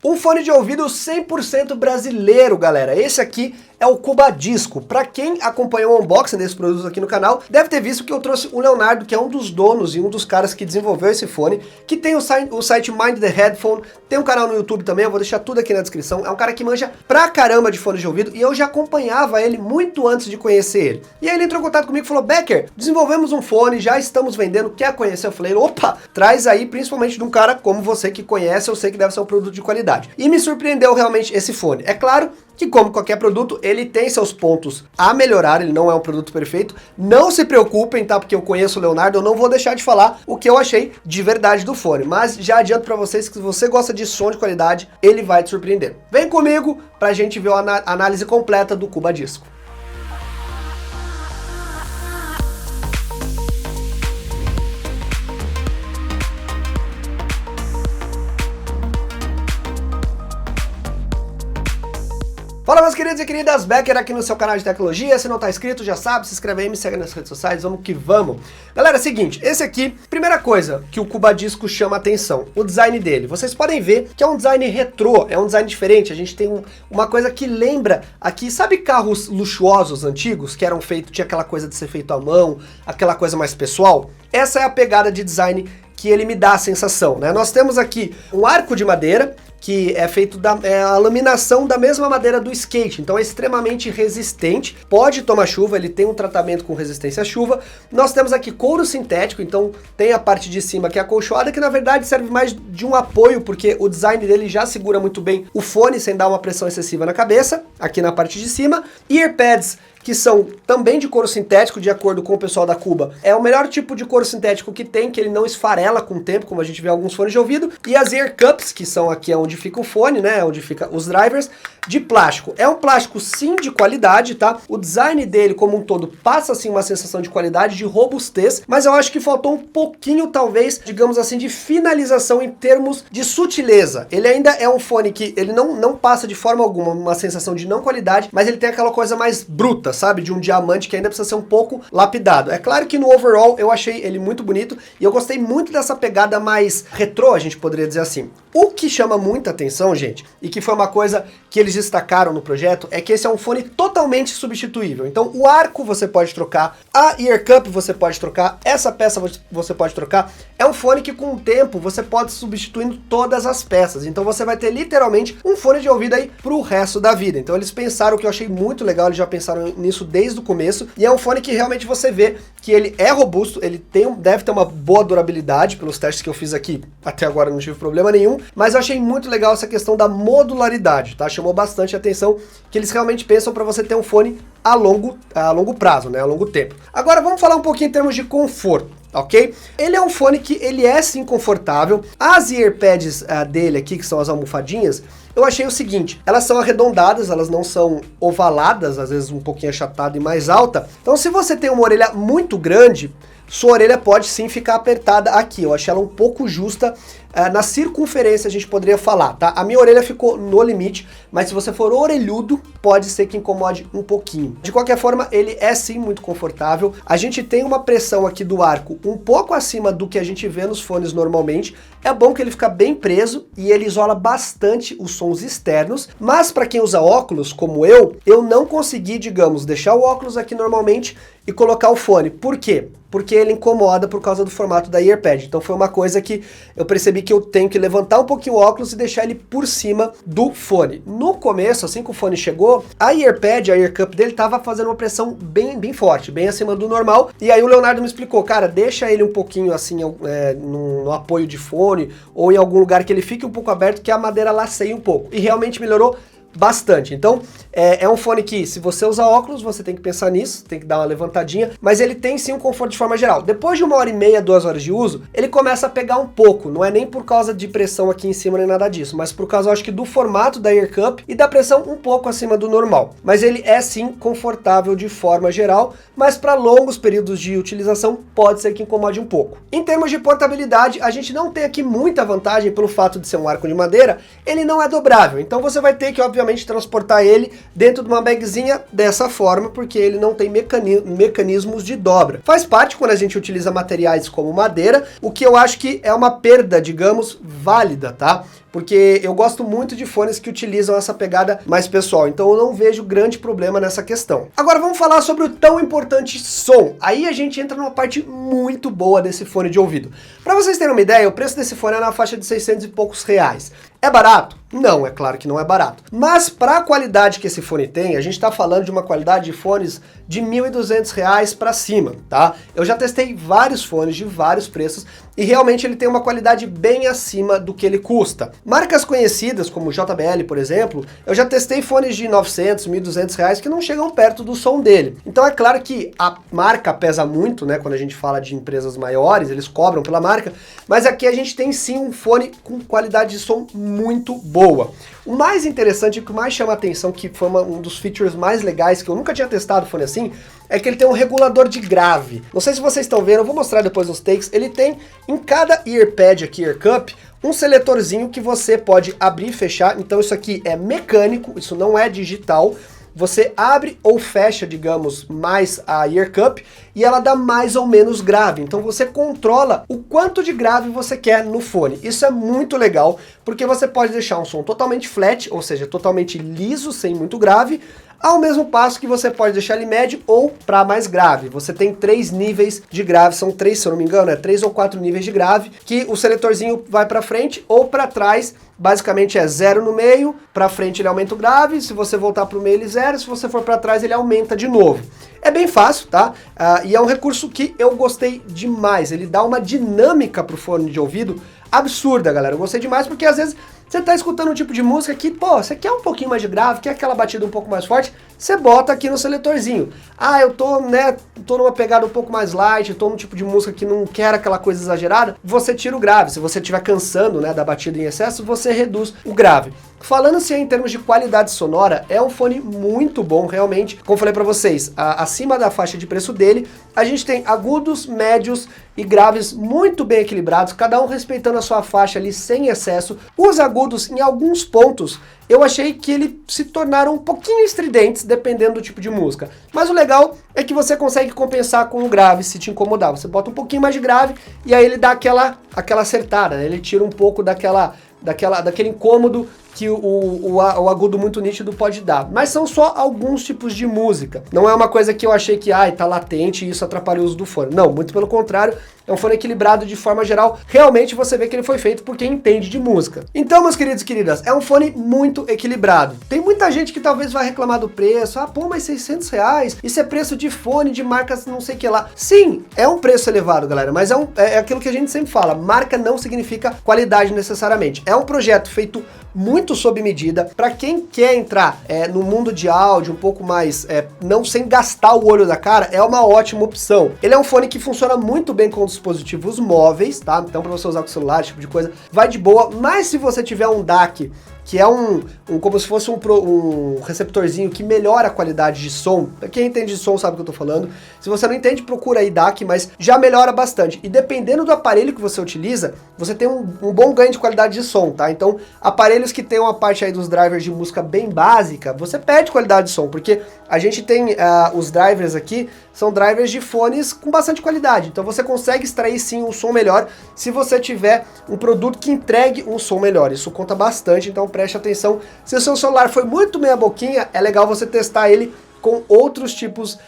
Um fone de ouvido 100% brasileiro, galera. Esse aqui é o Cubadisco. Para quem acompanhou o unboxing desse produto aqui no canal, deve ter visto que eu trouxe o Leonardo, que é um dos donos e um dos caras que desenvolveu esse fone, que tem o site Mind the Headphone, tem um canal no YouTube também, eu vou deixar tudo aqui na descrição. É um cara que manja pra caramba de fone de ouvido e eu já acompanhava ele muito antes de conhecer ele. E aí ele entrou em contato comigo e falou: Becker, desenvolvemos um fone, já estamos vendendo, quer conhecer? Eu falei: opa, traz aí, principalmente de um cara como você que conhece, eu sei que deve ser um produto de qualidade. E me surpreendeu realmente esse fone. É claro que, como qualquer produto, ele tem seus pontos a melhorar, ele não é um produto perfeito. Não se preocupem, tá? Porque eu conheço o Leonardo, eu não vou deixar de falar o que eu achei de verdade do fone. Mas já adianto pra vocês que se você gosta de som de qualidade, ele vai te surpreender. Vem comigo pra gente ver a análise completa do Cubadisco. Fala, meus queridos e queridas, Becker aqui no seu canal de tecnologia. Se não tá inscrito, já sabe, se inscreve aí, me segue nas redes sociais, vamos que vamos. Galera, é o seguinte, esse aqui, primeira coisa que o Cubadisco chama atenção, o design dele. Vocês podem ver que é um design retrô, é um design diferente, a gente tem uma coisa que lembra aqui, sabe carros luxuosos antigos, que eram feitos, tinha aquela coisa de ser feito à mão, aquela coisa mais pessoal? Essa é a pegada de design que ele me dá a sensação, né? Nós temos aqui um arco de madeira, que é feito a laminação da mesma madeira do skate, então é extremamente resistente, pode tomar chuva, ele tem um tratamento com resistência à chuva. Nós temos aqui couro sintético, então tem a parte de cima que é acolchoada, que na verdade serve mais de um apoio, porque o design dele já segura muito bem o fone, sem dar uma pressão excessiva na cabeça, aqui na parte de cima. Earpads, que são também de couro sintético, de acordo com o pessoal da Cuba. É o melhor tipo de couro sintético que tem, que ele não esfarela com o tempo, como a gente vê em alguns fones de ouvido. E as ear cups, que são aqui onde fica o fone, né, onde fica os drivers, de plástico. É um plástico sim de qualidade, tá? O design dele como um todo passa assim uma sensação de qualidade, de robustez, mas eu acho que faltou um pouquinho, talvez, digamos assim, de finalização em termos de sutileza. Ele ainda é um fone que ele não passa de forma alguma uma sensação de não qualidade, mas ele tem aquela coisa mais bruta, sabe? De um diamante que ainda precisa ser um pouco lapidado. É claro que no overall eu achei ele muito bonito e eu gostei muito dessa pegada mais retrô, a gente poderia dizer assim. O que chama muita atenção, gente, e que foi uma coisa que eles destacaram no projeto, é que esse é um fone totalmente substituível. Então o arco você pode trocar, a ear cup você pode trocar, essa peça você pode trocar. É um fone que com o tempo você pode substituindo todas as peças. Então você vai ter literalmente um fone de ouvido aí pro resto da vida. Então eles pensaram, o que eu achei muito legal, eles já pensaram nisso desde o começo, e é um fone que realmente você vê que ele é robusto, ele deve ter uma boa durabilidade, pelos testes que eu fiz aqui, até agora não tive problema nenhum, mas eu achei muito legal essa questão da modularidade, tá? Chamou bastante a atenção que eles realmente pensam para você ter um fone a longo prazo, né? A longo tempo. Agora vamos falar um pouquinho em termos de conforto. Ok? Ele é um fone que ele é sim confortável. As earpads dele aqui, que são as almofadinhas, eu achei o seguinte, elas são arredondadas, elas não são ovaladas, às vezes um pouquinho achatada e mais alta. Então se você tem uma orelha muito grande, sua orelha pode sim ficar apertada aqui. Eu achei ela um pouco justa. Na circunferência a gente poderia falar, tá? A minha orelha ficou no limite, mas se você for orelhudo, pode ser que incomode um pouquinho. De qualquer forma, ele é sim muito confortável. A gente tem uma pressão aqui do arco um pouco acima do que a gente vê nos fones normalmente. É bom que ele fica bem preso e ele isola bastante os sons externos, mas para quem usa óculos, como eu não consegui, digamos, deixar o óculos aqui normalmente e colocar o fone. Por quê? Porque ele incomoda por causa do formato da earpad. Então foi uma coisa que eu percebi que eu tenho que levantar um pouquinho o óculos e deixar ele por cima do fone. No começo, assim que o fone chegou, a earpad, a ear cup dele tava fazendo uma pressão bem forte, bem acima do normal. E aí o Leonardo me explicou, cara, deixa ele um pouquinho assim no apoio de fone ou em algum lugar que ele fique um pouco aberto, que a madeira laceie um pouco. E realmente melhorou bastante. Então, é um fone que, se você usar óculos, você tem que pensar nisso, tem que dar uma levantadinha, mas ele tem sim um conforto de forma geral. Depois de 1h30, 2 horas de uso, ele começa a pegar um pouco, não é nem por causa de pressão aqui em cima nem nada disso, mas por causa, eu acho que, do formato da ear cup e da pressão um pouco acima do normal. Mas ele é sim confortável de forma geral, mas para longos períodos de utilização pode ser que incomode um pouco. Em termos de portabilidade, a gente não tem aqui muita vantagem pelo fato de ser um arco de madeira, ele não é dobrável, então você vai ter que, obviamente, definitivamente transportar ele dentro de uma bagzinha dessa forma, porque ele não tem mecanismos de dobra. Faz parte quando a gente utiliza materiais como madeira, o que eu acho que é uma perda, digamos, válida, tá? Porque eu gosto muito de fones que utilizam essa pegada mais pessoal, então eu não vejo grande problema nessa questão. Agora vamos falar sobre o tão importante som. Aí a gente entra numa parte muito boa desse fone de ouvido. Para vocês terem uma ideia, o preço desse fone é na faixa de 600 e poucos reais. É barato? Não, é claro que não é barato. Mas para a qualidade que esse fone tem, a gente está falando de uma qualidade de fones de R$ 1.200 para cima, tá? Eu já testei vários fones de vários preços e realmente ele tem uma qualidade bem acima do que ele custa. Marcas conhecidas, como JBL, por exemplo, eu já testei fones de R$ 900, R$ 1.200 que não chegam perto do som dele. Então é claro que a marca pesa muito, né? Quando a gente fala de empresas maiores, eles cobram pela marca, mas aqui a gente tem sim um fone com qualidade de som muito boa. O mais interessante, o que mais chama a atenção, que foi um dos features mais legais, que eu nunca tinha testado fone assim, é que ele tem um regulador de grave. Não sei se vocês estão vendo, eu vou mostrar depois nos takes. Ele tem em cada earpad aqui, ear cup, um seletorzinho que você pode abrir e fechar. Então isso aqui é mecânico, isso não é digital. Você abre ou fecha, digamos, mais a ear cup e ela dá mais ou menos grave. Então você controla o quanto de grave você quer no fone. Isso é muito legal, porque você pode deixar um som totalmente flat, ou seja, totalmente liso, sem muito grave, ao mesmo passo que você pode deixar ele médio ou para mais grave. Você tem 3 níveis de grave, são 3, se eu não me engano, 3 ou 4 níveis de grave, que o seletorzinho vai para frente ou para trás. Basicamente é 0 no meio, para frente ele aumenta o grave, se você voltar para o meio ele zero, se você for para trás ele aumenta de novo. É bem fácil, tá? E é um recurso que eu gostei demais, ele dá uma dinâmica pro fone de ouvido absurda, galera. Eu gostei demais porque às vezes você tá escutando um tipo de música que, pô, você quer um pouquinho mais de grave, quer aquela batida um pouco mais forte, você bota aqui no seletorzinho. Ah, eu tô numa pegada um pouco mais light, tô num tipo de música que não quer aquela coisa exagerada, você tira o grave. Se você estiver cansando, né, da batida em excesso, você reduz o grave. Falando assim em termos de qualidade sonora, é um fone muito bom, realmente. Como falei pra vocês, acima da faixa de preço dele, a gente tem agudos, médios e graves muito bem equilibrados, cada um respeitando a sua faixa ali sem excesso. Os agudos, em alguns pontos, eu achei que eles se tornaram um pouquinho estridentes, dependendo do tipo de música. Mas o legal é que você consegue compensar com o grave, se te incomodar. Você bota um pouquinho mais de grave e aí ele dá aquela acertada, né? Ele tira um pouco daquele incômodo que o agudo muito nítido pode dar. Mas são só alguns tipos de música. Não é uma coisa que eu achei que tá latente e isso atrapalha o uso do fone. Não, muito pelo contrário, é um fone equilibrado de forma geral. Realmente você vê que ele foi feito por quem entende de música. Então, meus queridos e queridas, é um fone muito equilibrado. Tem muita gente que talvez vai reclamar do preço. Ah, pô, mas 600 reais? Isso é preço de fone, de marcas não sei o que lá. Sim, é um preço elevado, galera, mas é aquilo que a gente sempre fala. Marca não significa qualidade necessariamente. É um projeto feito muito sob medida, para quem quer entrar no mundo de áudio um pouco mais, não sem gastar o olho da cara, é uma ótima opção. Ele é um fone que funciona muito bem com dispositivos móveis, tá? Então para você usar com o celular, esse tipo de coisa, vai de boa, mas se você tiver um DAC, que é como se fosse um receptorzinho que melhora a qualidade de som. Quem entende de som sabe o que eu tô falando. Se você não entende, procura aí DAC, mas já melhora bastante. E dependendo do aparelho que você utiliza, você tem um bom ganho de qualidade de som, tá? Então, aparelhos que tem uma parte aí dos drivers de música bem básica, você perde qualidade de som, porque a gente tem os drivers aqui, são drivers de fones com bastante qualidade. Então você consegue extrair sim um som melhor se você tiver um produto que entregue um som melhor. Isso conta bastante, então preste atenção. Se o seu celular foi muito meia boquinha, é legal você testar ele com outros tipos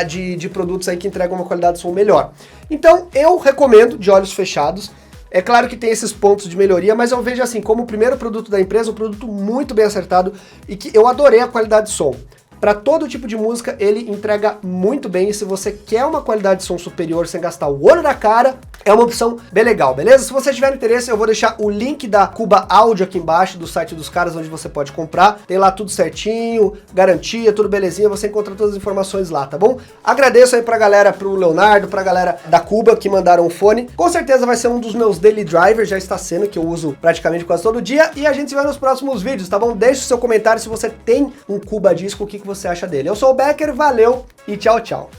de produtos aí que entregam uma qualidade de som melhor. Então eu recomendo de olhos fechados. É claro que tem esses pontos de melhoria, mas eu vejo assim, como o primeiro produto da empresa, um produto muito bem acertado e que eu adorei a qualidade de som. Para todo tipo de música, ele entrega muito bem, e se você quer uma qualidade de som superior sem gastar o olho da cara, é uma opção bem legal, beleza? Se você tiver interesse, eu vou deixar o link da Cuba Audio aqui embaixo, do site dos caras, onde você pode comprar. Tem lá tudo certinho, garantia, tudo belezinha, você encontra todas as informações lá, tá bom? Agradeço aí pra galera, pro Leonardo, pra galera da Cuba, que mandaram o fone. Com certeza vai ser um dos meus daily drivers, já está sendo, que eu uso praticamente quase todo dia, e a gente se vê nos próximos vídeos, tá bom? Deixe o seu comentário se você tem um Cuba Disco, o que você acha dele. Eu sou o Becker, valeu e tchau, tchau.